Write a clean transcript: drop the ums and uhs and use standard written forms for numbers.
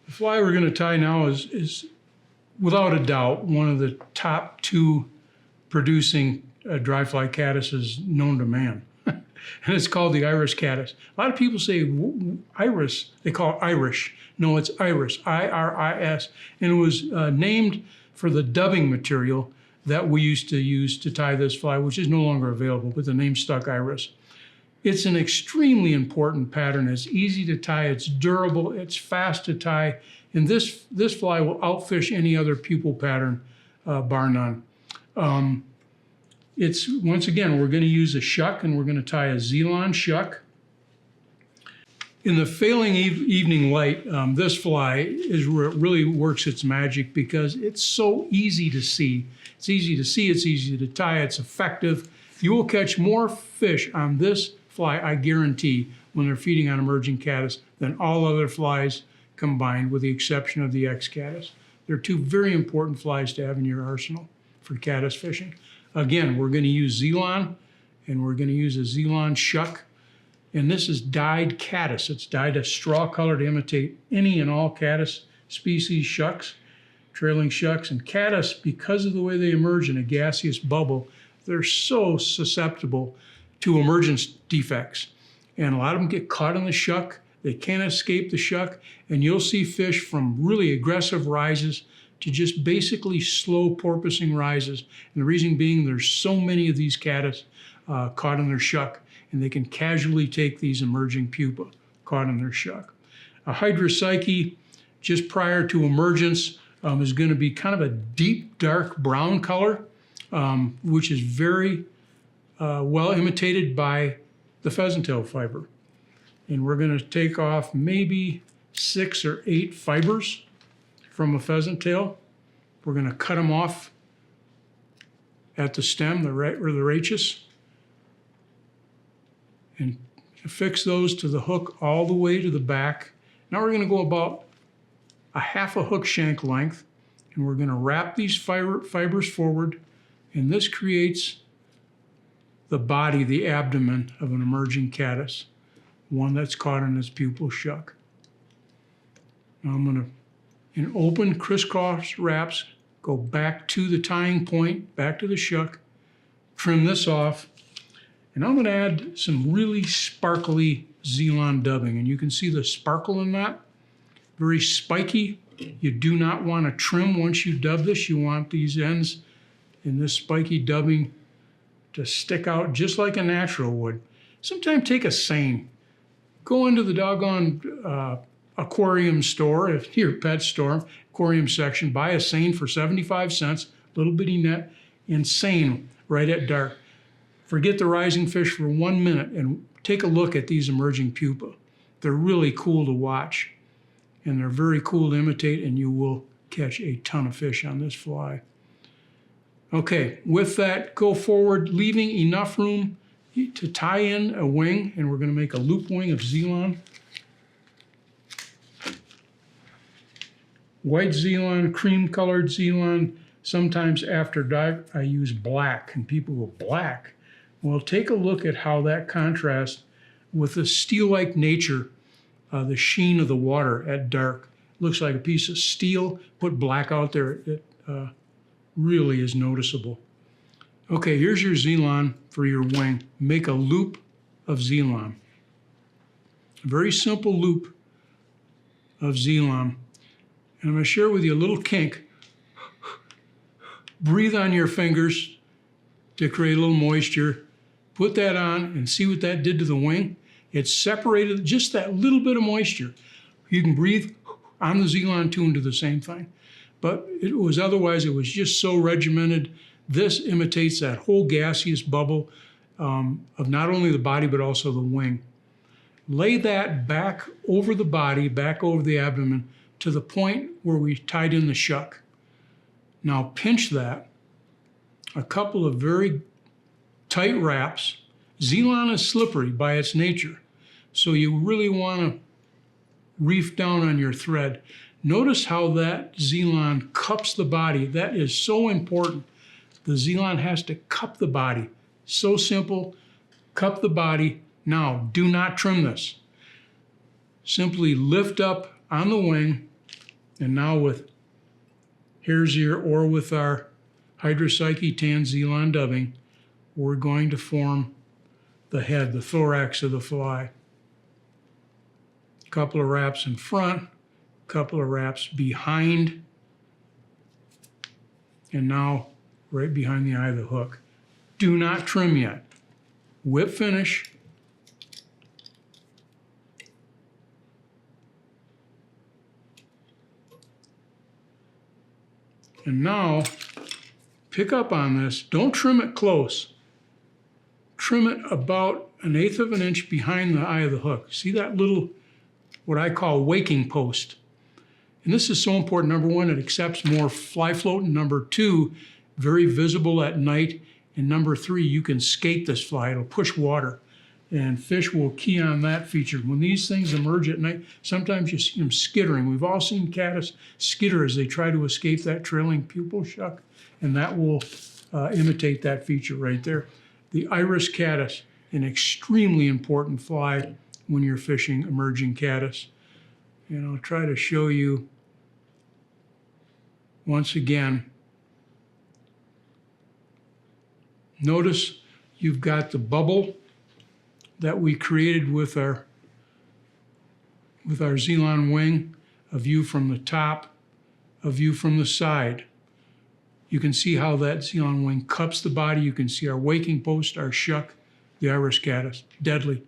The fly we're going to tie now is without a doubt one of the top two producing dry fly caddises known to man. And it's called the Irish caddis. A lot of people say iris, they call it Irish. No, it's iris, I-R-I-S. And it was named for the dubbing material that we used to use to tie this fly, which is no longer available, but the name stuck, iris. It's an extremely important pattern. It's easy to tie, it's durable, it's fast to tie, and this fly will outfish any other pupal pattern, bar none. It's, once again, we're going to use a shuck, and we're going to tie a Zelon shuck. In the failing evening light, this fly is where it really works its magic because it's so easy to see. It's easy to see, it's easy to tie, it's effective. You will catch more fish on this fly, I guarantee, when they're feeding on emerging caddis than all other flies combined, with the exception of the X-Caddis. They're two very important flies to have in your arsenal for caddis fishing. Again, we're going to use Zelon, and we're going to use a Zelon shuck. And this is dyed caddis. It's dyed a straw color to imitate any and all caddis species, shucks, trailing shucks. And caddis, because of the way they emerge in a gaseous bubble, they're so susceptible to emergence defects. And a lot of them get caught in the shuck. They can't escape the shuck. And you'll see fish from really aggressive rises to just basically slow porpoising rises. And the reason being, there's so many of these caddis caught in their shuck, and they can casually take these emerging pupa caught in their shuck. A hydropsyche, just prior to emergence, is going to be kind of a deep, dark brown color, which is very well imitated by the pheasant tail fiber. And we're going to take off maybe 6 or 8 fibers from a pheasant tail. We're going to cut them off at the stem, or the rachis, and affix those to the hook all the way to the back. Now we're going to go about a half a hook shank length, and we're going to wrap these fibers forward, and this creates the body, the abdomen of an emerging caddis, one that's caught in its pupal shuck. Now I'm going to, in open crisscross wraps, go back to the tying point, back to the shuck, trim this off, and I'm going to add some really sparkly Zelon dubbing, and you can see the sparkle in that. Very spiky. You do not want to trim once you dub this. You want these ends in this spiky dubbing to stick out just like a natural would. Sometimes take a seine. Go into the doggone aquarium store, if your pet store, aquarium section, buy a seine for 75 cents, little bitty net, and seine right at dark. Forget the rising fish for 1 minute and take a look at these emerging pupa. They're really cool to watch, and they're very cool to imitate, and you will catch a ton of fish on this fly. Okay, with that, go forward, leaving enough room to tie in a wing, and we're going to make a loop wing of Zelon. White Zelon, cream-colored Zelon. Sometimes after dive, I use black, and people go, black? Well, take a look at how that contrasts with the steel-like nature, the sheen of the water at dark. Looks like a piece of steel. Put black out there, it really is noticeable. Okay, here's your Zelon for your wing. Make a loop of Zelon. A very simple loop of Zelon. And I'm going to share with you a little kink. Breathe on your fingers to create a little moisture. Put that on and see what that did to the wing. It separated just that little bit of moisture. You can breathe on the Zelon too and do the same thing. But it was otherwise, it was just so regimented. This imitates that whole gaseous bubble of not only the body, but also the wing. Lay that back over the body, back over the abdomen, to the point where we tied in the shuck. Now pinch that, a couple of very tight wraps. Zelon is slippery by its nature, so you really want to reef down on your thread. Notice how that Zelon cups the body. That is so important. The Zelon has to cup the body. So simple, cup the body. Now, do not trim this. Simply lift up on the wing, And now with hare's ear or with our Hydropsyche tan Zelon dubbing, we're going to form the head, the thorax of the fly. A couple of wraps in front, a couple of wraps behind, and now right behind the eye of the hook. Do not trim yet. Whip finish. And now, pick up on this. Don't trim it close. Trim it about 1/8 of an inch behind the eye of the hook. See that little, what I call waking post? And this is so important. Number one, it accepts more fly float. And number two, very visible at night. And number three, you can skate this fly. It'll push water. And fish will key on that feature. When these things emerge at night, sometimes you see them skittering. We've all seen caddis skitter as they try to escape that trailing pupal shuck, and that will imitate that feature right there. The iris caddis, an extremely important fly when you're fishing emerging caddis. And I'll try to show you once again. Notice you've got the bubble that we created with our Zelon wing, a view from the top, a view from the side. You can see how that Zelon wing cups the body. You can see our waking post, our shuck, the iris caddis, deadly.